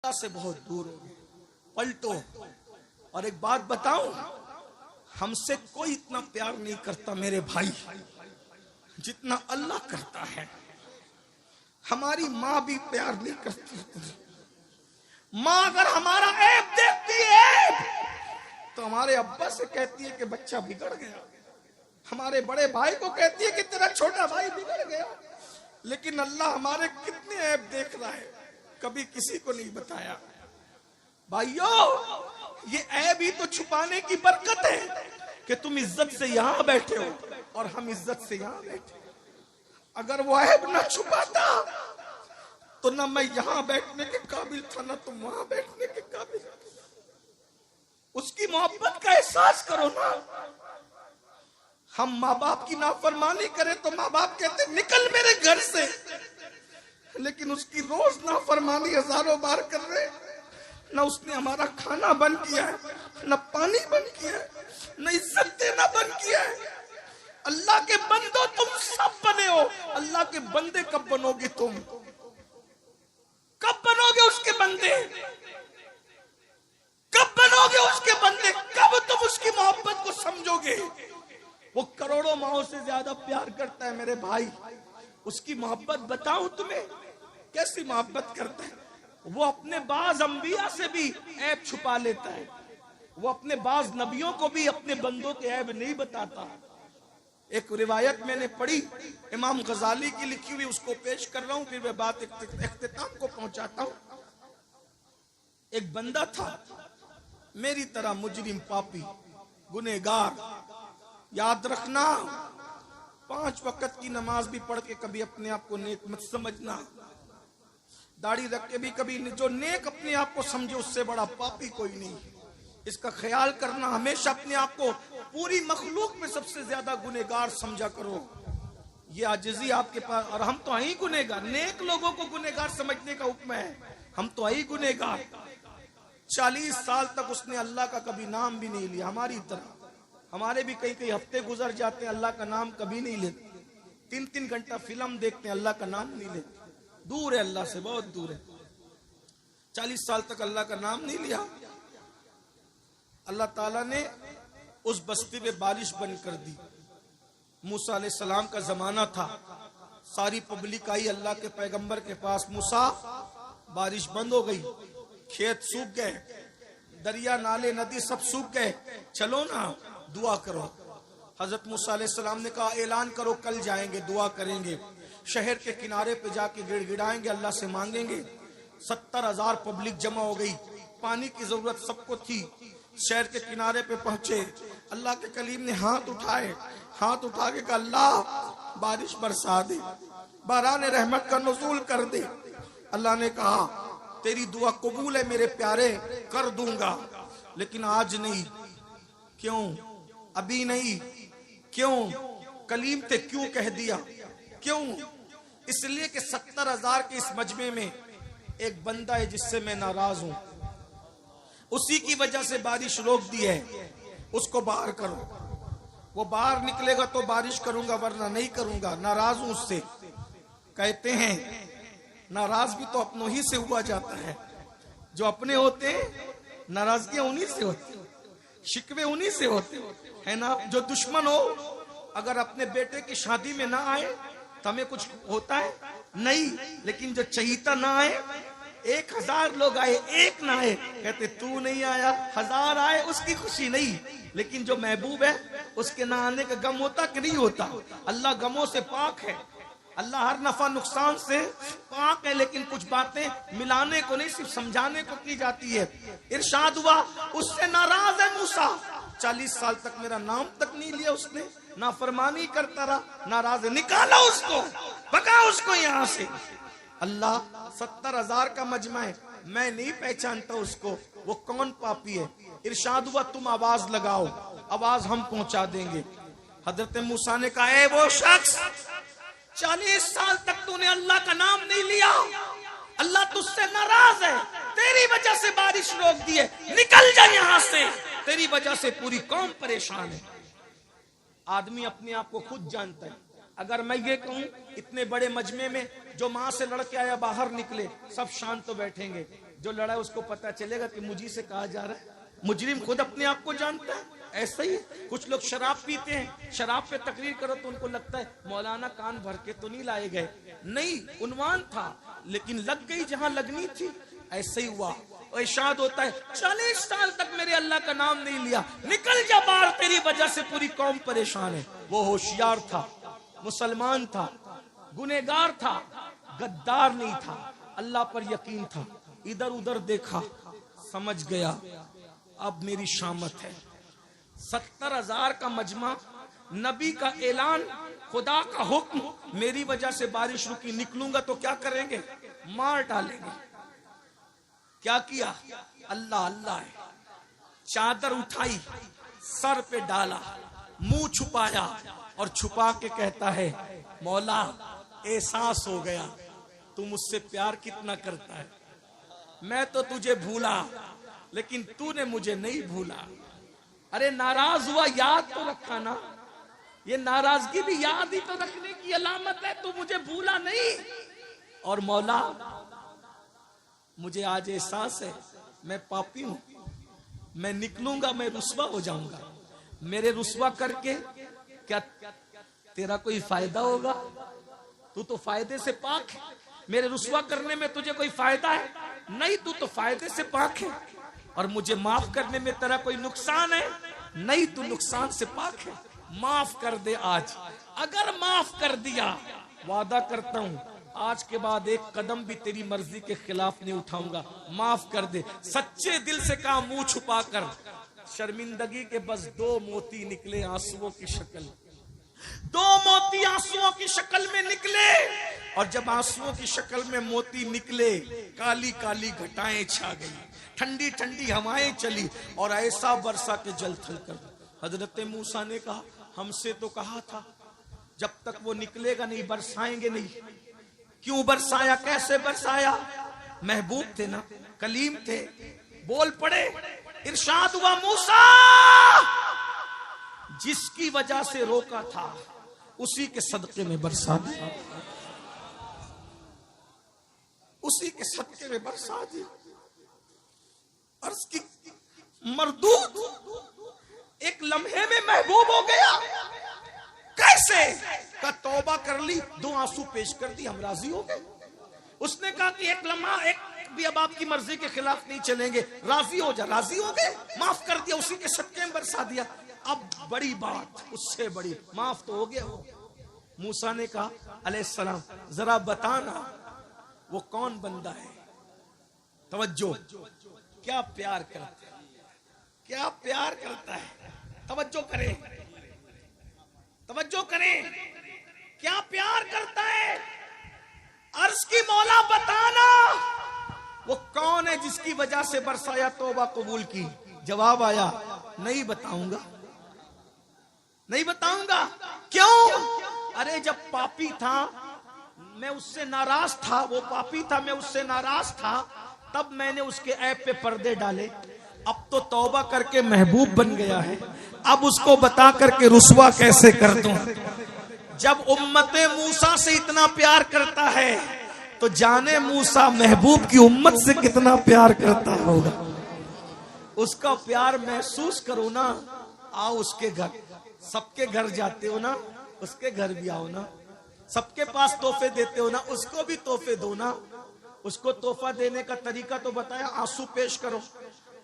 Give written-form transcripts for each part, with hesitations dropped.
अल्लाह से बहुत दूर हो गए, पलटो। और एक बात बताऊं, हमसे कोई इतना प्यार नहीं करता मेरे भाई जितना अल्लाह करता है। हमारी माँ भी प्यार नहीं करती। माँ अगर हमारा ऐब देखती है तो हमारे अब्बा से कहती है कि बच्चा बिगड़ गया। हमारे बड़े भाई को कहती है कि तेरा छोटा भाई बिगड़ गया। लेकिन अल्लाह हमारे कितने ऐब देख रहा है, कभी किसी को नहीं बताया। भाइयों, ये ऐब ही तो छुपाने की बरकत है कि तुम इज्जत से यहां बैठे हो और हम इज्जत से यहां बैठे। अगर वो ऐब ना छुपाता तो ना मैं यहां बैठने के काबिल था, ना तुम वहां बैठने के काबिल। उसकी मोहब्बत का एहसास करो ना। हम माँ बाप की नाफरमानी करें तो माँ बाप कहते निकल मेरे घर से, लेकिन उसकी रोज नाफरमानी हजारों बार कर रहे। न उसने हमारा खाना बंद किया है, न पानी बंद किया है, न इज्जत देना बंद किया है। अल्लाह के बंदो तुम सब बने हो, अल्लाह के बंदे कब बनोगे? तुम कब बनोगे उसके बंदे? कब बनोगे उसके बंदे? कब तुम उसकी मोहब्बत को समझोगे? वो करोड़ों माओं से ज्यादा प्यार करता है मेरे भाई। उसकी मोहब्बत बताऊं तुम्हें कैसी मोहब्बत करता है। वो अपने बाज अंबिया से भी ऐब छुपा लेता है। वो अपने बाज नबियों को भी अपने बंदों के ऐब नहीं बताता। एक रिवायत मैंने पढ़ी, इमाम गजाली की लिखी हुई, उसको पेश कर रहा हूं, फिर मैं बात इख्तिताम को पहुंचाता हूं। एक बंदा था मेरी तरह मुजरिम, पापी, गुनहगार। याद रखना, 5 वक्त की नमाज भी पढ़ के कभी अपने आप को नेक मत समझना। दाढ़ी रख के भी कभी जो नेक अपने आप को समझे उससे बड़ा पापी कोई नहीं। इसका ख्याल करना। हमेशा अपने आप को पूरी मखलूक में सबसे ज्यादा गुनहगार समझा करो। ये आजिज़ी आपके पास। और हम तो ही गुनहगार, नेक लोगों को गुनहगार समझने का हुक्म है। हम तो ही गुनहगार। 40 साल तक उसने अल्लाह का कभी नाम भी नहीं लिया। हमारी तरह हमारे भी कई हफ्ते गुजर जाते हैं, अल्लाह का नाम कभी नहीं लेते। 3-3 घंटा फिल्म देखते हैं, अल्लाह का नाम नहीं लेते। दूर है अल्लाह से, बहुत दूर है। 40 साल तक अल्लाह का नाम नहीं लिया। अल्लाह ताला ने उस बस्ती में बारिश बंद कर दी। मूसा अलैहिस्सलाम का जमाना था। सारी पब्लिक आई अल्लाह के पैगंबर के पास। मूसा, बारिश बंद हो गई, खेत सूख गए, दरिया नाले नदी सब सूख गए, चलो ना दुआ करो। हजरत मूसा अलैहिस्सलाम ने कहा ऐलान करो, कल जाएंगे, दुआ करेंगे, शहर के किनारे पे जाके गिड़गिड़ाएंगे, अल्लाह से मांगेंगे। 70,000 पब्लिक जमा हो गई। पानी की जरूरत सबको थी। शहर के किनारे पे पहुंचे। अल्लाह के कलीम ने हाथ उठाए, हाथ उठा के कहा अल्लाह बारिश बरसा दे, बारान रहमत का नुज़ूल कर दे। अल्लाह ने कहा तेरी दुआ कबूल है मेरे प्यारे, कर दूंगा, लेकिन आज नहीं। क्यों? अभी नहीं। क्यों? कलीम ते क्यों कह दिया? क्यों? इसलिए कि 70,000 के इस मजमे में एक बंदा है जिससे मैं नाराज हूं। उसी की वजह से बारिश रोक दी है। उसको बाहर करो। वो बाहर निकलेगा तो बारिश करूंगा, वरना नहीं करूंगा। नाराज हूं उससे। कहते हैं नाराज भी तो अपनों ही से हुआ जाता है। जो अपने होते हैं नाराजगियां उन्हीं से होती, शिकवे उन्हीं से होते है ना। जो दुश्मन हो अगर अपने बेटे की शादी में ना आए तो हमें कुछ होता है नहीं, लेकिन जो चहीता ना आए, 1000 लोग आए, एक ना आए, कहते तू नहीं आया। 1000 आए उसकी खुशी नहीं, लेकिन जो महबूब है उसके ना आने का गम होता कि नहीं होता। अल्लाह गमों से पाक है, अल्लाह हर नफा नुकसान से पाक है, लेकिन कुछ बातें मिलाने को नहीं, सिर्फ समझाने को की जाती है। इरशाद हुआ उससे नाराज है मूसा। 40 साल तक मेरा नाम तक नहीं लिया उसने, नाफरमानी करता रहा, नाराज है। निकाला उसको, भगा उसको यहां से। अल्लाह 70,000 का मजमा है, मैं नहीं पहचानता उसको, वो कौन पापी है। इरशाद हुआ तुम आवाज लगाओ, आवाज हम पहुंचा देंगे। हजरत मूसा ने कहा ए वो शख्स, 40 साल तक तूने अल्लाह का नाम नहीं लिया, अल्लाह तुझसे नाराज है, तेरी वजह से बारिश रोक दी है, निकल जा यहां से, तेरी वजह से पूरी कौम परेशान है। आदमी अपने आप को खुद जानता है, अगर मैं ये कहूं इतने बड़े मजमे में जो माँ से लड़के आया बाहर निकले, सब शांत तो बैठेंगे, जो लड़ा उसको पता चलेगा कि मुझी से कहा जा रहा है। मुजरिम खुद अपने आप को जानता है। ऐसा ही कुछ लोग शराब पीते हैं, शराब पे तकरीर करो तो उनको लगता है मौलाना कान भर के तो नहीं लाए गए, नहीं, उन्वान था लेकिन लग गई जहां लगनी थी। ऐसे ही हुआ। और इरशाद होता है 40 साल तक मेरे अल्लाह का नाम नहीं लिया, निकल जा बाहर, तेरी वजह से पूरी कौम परेशान है। वो होशियार था, मुसलमान था, गुनेगार था, गद्दार नहीं था, अल्लाह पर यकीन था। इधर उधर देखा, समझ गया अब मेरी शामत है। 70,000 का मजमा, नबी का ऐलान, खुदा का हुक्म, मेरी वजह से बारिश रुकी, निकलूंगा तो क्या करेंगे? मार डालेंगे। क्या किया? अल्लाह अल्लाह है। चादर उठाई, सर पे डाला, मुंह छुपाया और छुपा के कहता है मौला एहसास हो गया तू मुझसे प्यार कितना करता है। मैं तो तुझे भूला लेकिन तूने मुझे नहीं भूला। अरे नाराज हुआ, याद तो रखा ना, ये नाराजगी भी याद ही तो रखने की अलामत है। तू मुझे भूला नहीं। और मौला मुझे आज एहसास है मैं पापी हूं, मैं निकलूंगा मैं रुस्वा हो जाऊंगा। मेरे रुस्वा करके क्या तेरा कोई फायदा होगा? तू तो फायदे से पाक है। मेरे रुस्वा करने में तुझे कोई फायदा है? नहीं, तू तो फायदे से पाक है। और मुझे माफ करने में तेरा कोई नुकसान है? नहीं, तू नुकसान से पाक है। माफ कर दे आज। अगर माफ कर दिया, वादा करता हूं आज के बाद एक कदम भी तेरी मर्जी के खिलाफ नहीं उठाऊंगा। माफ कर दे। सच्चे दिल से कहा, मुंह छुपाकर। शर्मिंदगी के बस 2 मोती निकले आंसुओं की शक्ल। 2 मोती आंसुओं की शक्ल में निकले। और जब आंसुओं की शक्ल में मोती निकले, काली काली घटाएं छा गई, ठंडी ठंडी हवाएं चली और ऐसा बरसा के जल थल कर। हजरत मूसा ने कहा, हमसे तो कहा था जब तक वो निकलेगा नहीं बरसाएंगे नहीं। क्यों बरसाया? कैसे बरसाया? महबूब थे ना, कलीम थे, बोल पड़े। इरशाद हुआ, मूसा जिसकी वजह से रोका था उसी के सदके में बरसा दिया, उसी के सदके में बरसा दिया। अर्ज की मरदूद एक लम्हे में महबूब हो गया। कैसे? का तौबा कर ली, 2 आंसू पेश कर दी, हम राजी हो गए। उसने कहा कि एक लम्हा एक भी अब आपकी मर्जी के खिलाफ नहीं चलेंगे, राजी हो जा। राजी हो गए, माफ कर दिया, उसी के सदके में बरसा दिया। अब बड़ी बात, उससे बड़ी, माफ तो हो गया वो। मूसा ने कहा अलैहिस्सलाम, जरा बताना वो कौन बंदा है? तवज्जो, क्या प्यार करता है, क्या प्यार करता है। तवज्जो करें, तवज्जो करें, क्या प्यार करता है। अर्ज की मौला बताना वो कौन है जिसकी वजह से बरसाया, तौबा कबूल की। जवाब आया, नहीं बताऊंगा, नहीं बताऊंगा। क्यों? अरे जब पापी था मैं उससे नाराज था, वो पापी था मैं उससे नाराज था, तब मैंने उसके ऐब पे पर्दे डाले। अब तो तौबा करके महबूब बन गया है, अब उसको बता करके रुस्वा कैसे कर दूं। जब उम्मते मूसा से इतना प्यार करता है तो जाने मूसा महबूब की उम्मत से कितना प्यार करता होगा। उसका प्यार महसूस करो ना। आओ उसके घर, सबके घर जाते हो ना, उसके घर भी आओ ना। सबके पास तोहफे देते हो ना, उसको भी तोहफे दो ना। उसको तोहफा देने का तरीका तो बताया, आंसू पेश करो।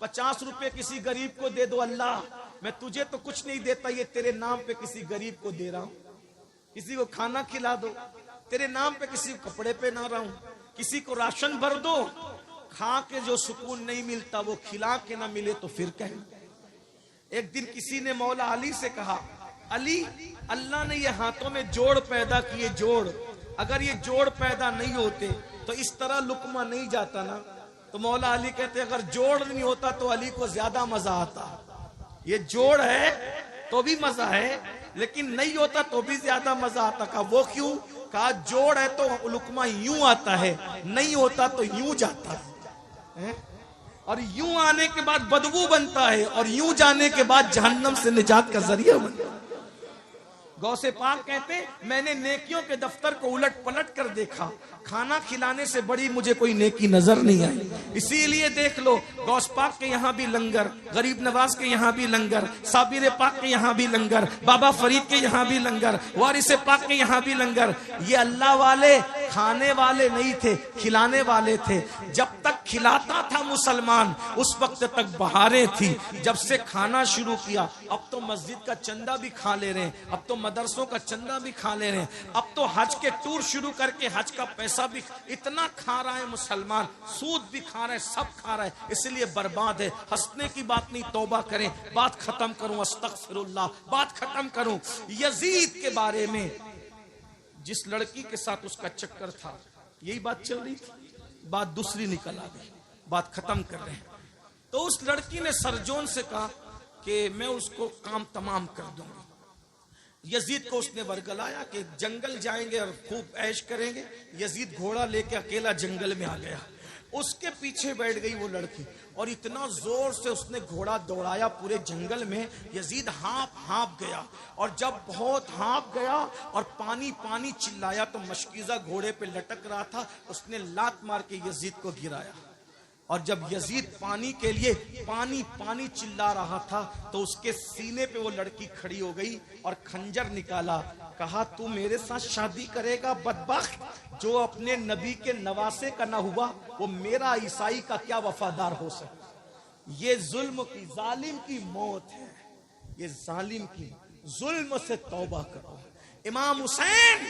50 रुपए किसी गरीब को दे दो, अल्लाह मैं तुझे तो कुछ नहीं देता, ये तेरे नाम पे किसी गरीब को दे रहा हूं। किसी को खाना खिला दो, तेरे नाम पे किसी को कपड़े पहना रहा हूं। किसी को राशन भर दो, खा के जो सुकून नहीं मिलता वो खिला के ना मिले तो फिर कहें। एक दिन किसी ने मौला अली से कहा, अली अल्लाह ने ये हाथों में जोड़ पैदा किए, जोड़, अगर ये जोड़ पैदा नहीं होते तो इस तरह लुकमा नहीं जाता ना। तो मौला अली कहते अगर जोड़ नहीं होता तो अली को ज्यादा मजा आता। ये जोड़ है तो भी मजा है, लेकिन नहीं होता तो भी ज्यादा मजा आता। कहा वो क्यों? कहा जोड़ है तो लुकमा यूं आता है, नहीं होता तो यूं जाता है, और यूं आने के बाद बदबू बनता है, और यूं जाने के बाद जहन्नम से निजात का जरिया बनता है। गौसे पाक कहते मैंने नेकियों के दफ्तर को उलट पलट कर देखा, खाना खिलाने से बड़ी मुझे कोई नेकी नजर नहीं आई। इसीलिए देख लो, गौस पाक के यहाँ भी लंगर, गरीब नवाज के यहाँ भी लंगर, साबिर पाक के यहाँ भी लंगर, बाबा फरीद के यहाँ भी लंगर, वारिस पाक के यहाँ भी लंगर। ये अल्लाह वाले खाने वाले नहीं थे, खिलाने वाले थे। जब तक खिलाता था मुसलमान उस वक्त तक बहारें थी। जब से खाना शुरू किया, अब तो मस्जिद का चंदा भी खा ले रहे हैं, अब तो मदरसों का चंदा भी खा ले रहे हैं, अब तो हज के टूर शुरू करके हज का पैसा भी इतना खा रहा है मुसलमान, सूद भी खा रहा है, सब खा रहा है। इसलिए बर्बाद है। हंसने की बात नहीं, तौबा करें। बात खत्म करूं, अस्तगफिरुल्लाह, बात खत्म करूं। यजीद के बारे में, जिस लड़की के साथ उसका चक्कर था, यही बात चल रही थी, बात दूसरी निकल आ गई, बात खत्म कर रहे हैं। तो उस लड़की ने सरजोन से कहा कि मैं उसको काम तमाम कर दूंगी। यजीद को उसने वर्गलाया कि जंगल जाएंगे और खूब ऐश करेंगे। यजीद घोड़ा लेके अकेला जंगल में आ गया, उसके पीछे बैठ गई वो लड़की और इतना जोर से उसने घोड़ा दौड़ाया पूरे जंगल में, यजीद हाँप गया। और जब बहुत हाँप गया और पानी पानी चिल्लाया तो मशकीजा घोड़े पे लटक रहा था, उसने लात मार के यजीद को गिराया। और जब यजीद पानी के लिए पानी पानी चिल्ला रहा था तो उसके सीने पे वो लड़की खड़ी हो गई और खंजर निकाला। कहा, तू मेरे साथ शादी करेगा बदबख्त? जो अपने नबी के नवासे का ना हुआ वो मेरा ईसाई का क्या वफादार हो सकता? ये जुल्म की, जालिम की मौत है। ये जालिम की, जुल्म से तौबा करो। इमाम हुसैन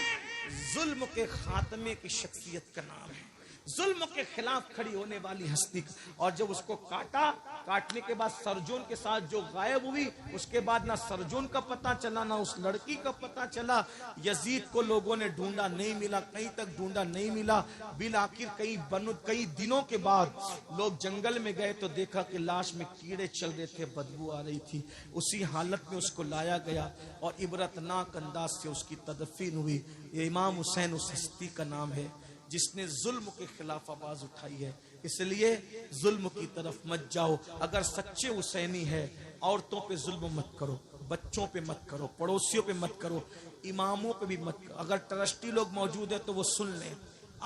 जुल्म के खात्मे की शख्सियत का नाम है, जुल्म के खिलाफ खड़ी होने वाली हस्ती। और जब उसको काटा, काटने के बाद सरजोन के साथ जो गायब हुई, उसके बाद ना सरजोन का पता चला ना उस लड़की का पता चला। यजीद को लोगों ने ढूंढा, नहीं मिला, कहीं तक ढूंढा, नहीं मिला। बिल आखिर कई दिनों के बाद लोग जंगल में गए तो देखा कि लाश में कीड़े चल रहे थे, बदबू आ रही थी। उसी हालत में उसको लाया गया और इबरतनाक अंदाज से उसकी तदफीन हुई। ये इमाम हुसैन उस हस्ती का नाम है जिसने जुल्म के खिलाफ आवाज उठाई है। इसलिए जुल्म की तरफ मत जाओ। अगर सच्चे हुसैनी है, औरतों पे जुल्म मत करो, बच्चों पे मत करो, पड़ोसियों पे मत करो, इमामों पे भी मत करो। अगर ट्रस्टी लोग मौजूद है तो वो सुन लें।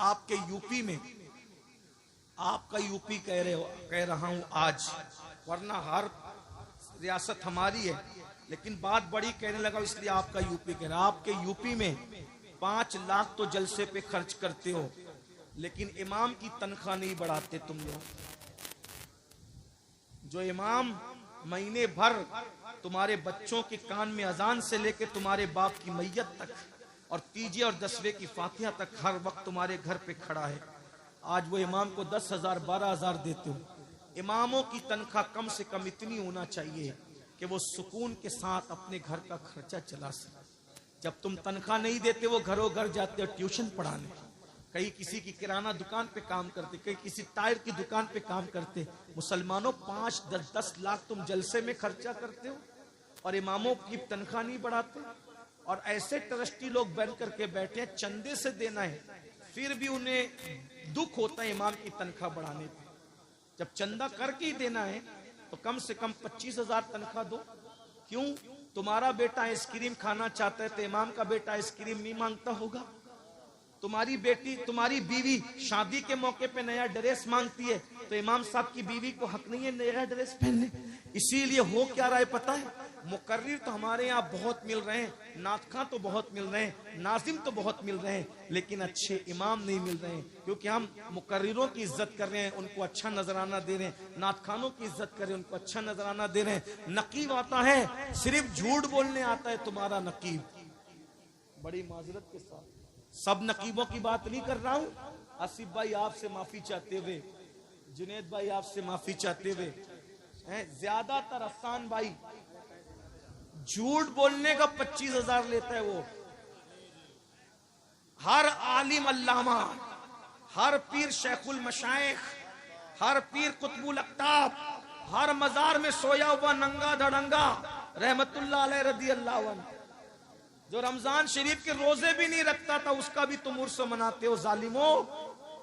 आपके यूपी में, आपका यूपी कह रहा हूं आज, वरना हर रियासत हमारी है, लेकिन बात बड़ी कहने लगा इसलिए आपका यूपी कह रहा। आपके यूपी में 5 लाख तो जलसे पे खर्च करते हो, लेकिन इमाम की तनख्वाह नहीं बढ़ाते तुम लोग। जो इमाम महीने भर तुम्हारे बच्चों के कान में अजान से लेकर तुम्हारे बाप की मैयत तक और तीजे और 10वें की फातिहा तक हर वक्त तुम्हारे घर पे खड़ा है, आज वो इमाम को 10,000 12,000 देते हो। इमामों की तनख्वाह कम से कम इतनी होना चाहिए कि वो सुकून के साथ अपने घर का खर्चा चला सके। जब तुम तनख्वाह नहीं देते, वो घरों घर जाते हो ट्यूशन पढ़ाने, कहीं किसी की किराना दुकान पे काम करते, कहीं किसी टायर की दुकान पे काम करते। मुसलमानों 5-10 लाख तुम जलसे में खर्चा करते हो और इमामों की तनख्वाह नहीं बढ़ाते। और ऐसे ट्रस्टी लोग बन करके बैठे हैं, चंदे से देना है, फिर भी उन्हें दुख होता है इमाम की तनख्वाह बढ़ाने पे। जब चंदा करके ही देना है तो कम से कम 25,000 तनख्वाह दो। क्यों? तुम्हारा बेटा आइसक्रीम खाना चाहता है तो इमाम का बेटा आइसक्रीम नहीं मांगता होगा? तुम्हारी बेटी, तुम्हारी बीवी शादी के मौके पे नया ड्रेस मांगती है तो इमाम साहब की बीवी को हक नहीं है नया ड्रेस पहनने? इसीलिए हो क्या रहा है पता है? मुकर्रिर तो हमारे यहाँ बहुत मिल रहे हैं, नातखां तो बहुत मिल रहे हैं, नाजिम तो बहुत मिल रहे हैं, लेकिन अच्छे इमाम नहीं मिल रहे हैं। क्योंकि हम मुकर्रिरों की इज्जत कर रहे हैं, उनको अच्छा नजराना दे रहे हैं, नातखानों की इज्जत कर रहे हैं, उनको अच्छा नजराना दे रहे हैं। नकीब आता है, सिर्फ झूठ बोलने आता है तुम्हारा नकीब। बड़ी माजरत के साथ सब नकीबों की बात नहीं कर रहा हूँ। आसिफ भाई आपसे माफी चाहते हुए, जुनेद भाई आपसे माफी चाहते हुए, ज्यादातर अफसान भाई झूठ बोलने का 25,000 लेता है। वो हर आलिम अल्लामा, हर पीर शेखुल मशाइख, हर पीर कुतुबुल अक्ताब, हर मजार में सोया हुआ नंगा धड़ंगा रहमतुल्लाह अलैह रदी अल्लाह अन्हु, जो रमजान शरीफ के रोजे भी नहीं रखता था, उसका भी तुम उर्स मनाते हो जालिमों,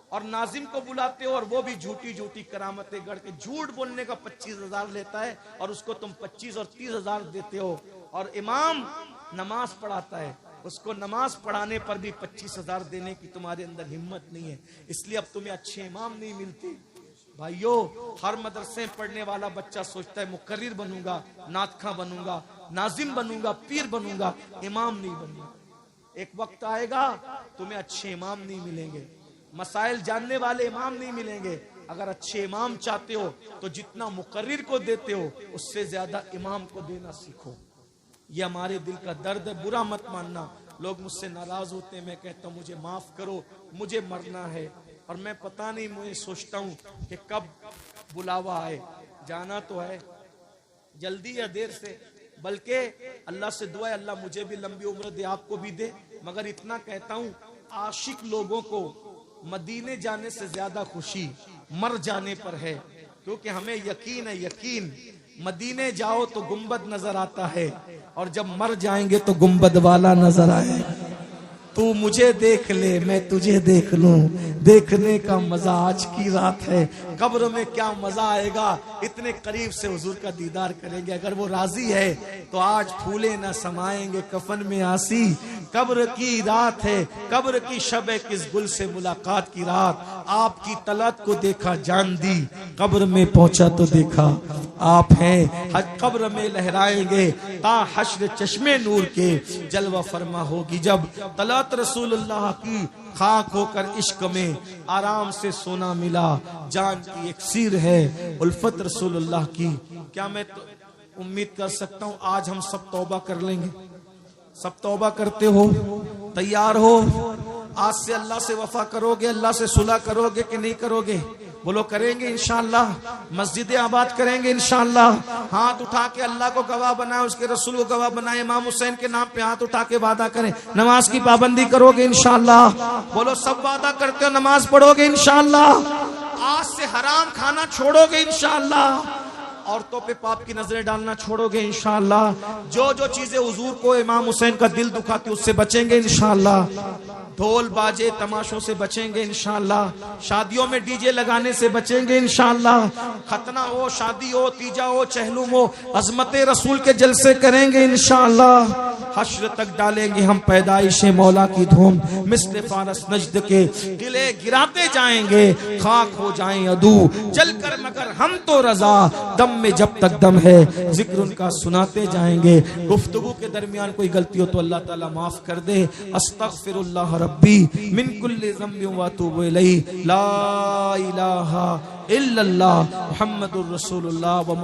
और नाजिम को बुलाते हो और वो भी झूठी झूठी करामतें गढ़ के झूठ बोलने का 25,000 लेता है और उसको तुम 25 और 30,000 देते हो। और इमाम नमाज पढ़ाता है, उसको नमाज पढ़ाने पर भी 25,000 देने की तुम्हारे अंदर हिम्मत नहीं है, इसलिए अब तुम्हें अच्छे इमाम नहीं मिलते। भाइयों, हर मदरसे पढ़ने वाला बच्चा सोचता है मुकर्रिर बनूंगा, नातखा बनूंगा, नाजिम बनूंगा, पीर बनूंगा, इमाम नहीं बनूंगा। एक वक्त आएगा तुम्हें अच्छे इमाम नहीं मिलेंगे, मसाइल जानने वाले इमाम नहीं मिलेंगे। अगर अच्छे इमाम चाहते हो तो जितना मुकर्रिर को देते हो उससे ज्यादा इमाम को देना सीखो। ये हमारे दिल का दर्द है, बुरा मत मानना। लोग मुझसे नाराज होते हैं, मैं कहता हूँ मुझे माफ करो, मुझे मरना है और मैं पता नहीं, मुझे सोचता हूँ कि कब बुलावा आए। जाना तो है जल्दी या देर से, बल्कि अल्लाह से दुआ है अल्लाह मुझे भी लंबी उम्र दे, आपको भी दे। मगर इतना कहता हूँ, आशिक लोगों को मदीने जाने से ज्यादा खुशी मर जाने पर है, क्योंकि हमें यकीन है, यकीन मदीने जाओ तो गुंबद नजर आता है और जब मर जाएंगे तो गुंबद वाला नजर आएगा। तू मुझे देख ले, मैं तुझे देख लूं, देखने का मजा आज की रात है। कब्र में क्या मजा आएगा, इतने करीब से हुजूर का दीदार करेंगे। अगर वो राजी है तो आज फूले न समाएंगे कफन में आसी। कब्र की रात है, कब्र की शब है, किस गुल से मुलाकात की रात। आपकी तलत को देखा जान दी, कब्र में पहुंचा तो देखा आप हैं। हज कब्र में लहराएंगे ता हश्र चश्मे नूर के, जलवा फरमा होगी जब तलत रसूलुल्लाह की। खाक होकर इश्क में आराम से सोना मिला, जान की एक सीर है उल्फत रसूलुल्लाह की। क्या मैं तो उम्मीद कर सकता हूँ आज हम सब तौबा कर लेंगे? सब तौबा करते हो? तैयार हो? आज से अल्लाह से वफा करोगे, अल्लाह से सुलह करोगे कि नहीं करोगे? बोलो करेंगे इंशाअल्लाह। मस्जिद आबाद करेंगे इंशाअल्लाह। हाथ उठा के अल्लाह को गवाह बनाए, उसके रसूल को गवाह बनाए, इमाम हुसैन के नाम पे हाथ उठा के वादा करें नमाज की पाबंदी करोगे इंशाअल्लाह। बोलो सब वादा करते हो नमाज पढ़ोगे इंशाअल्लाह। आज से हराम खाना छोड़ोगे इंशाअल्लाह। औरतों पे पाप की नजरें डालना छोड़ोगे इंशाअल्लाह। जो जो चीजें हुजूर को, इमाम हुसैन का दिल दुखाती उससे बचेंगे इंशाअल्लाह। ढोल बाजे तमाशों से बचेंगे इंशाअल्लाह। शादियों में डीजे लगाने से बचेंगे इंशाअल्लाह। खतना हो, शादी हो, तीजा हो, चहलुम हो, अजमते रसूल के जलसे करेंगे इंशाअल्लाह। हश्र तक डालेंगे हम पैदाइश मौला की धूम, मिस्ल फारस नजद के किले गिराते जाएंगे, खाक हो जाएं अदू चलकर मगर हम तो रजा, दम में जब तक दम है जिक्र उनका सुनाते जाएंगे। गुफ्तगू के दरमियान कोई गलती हो तो अल्लाह ताला माफ कर दे। अस्तगफिरुल्लाह रब्बी मिन कुल्ली ज़ंबिन व अतूबु इलैहि, ला इलाहा इल्लल्लाह मुहम्मदुर रसूलुल्लाह।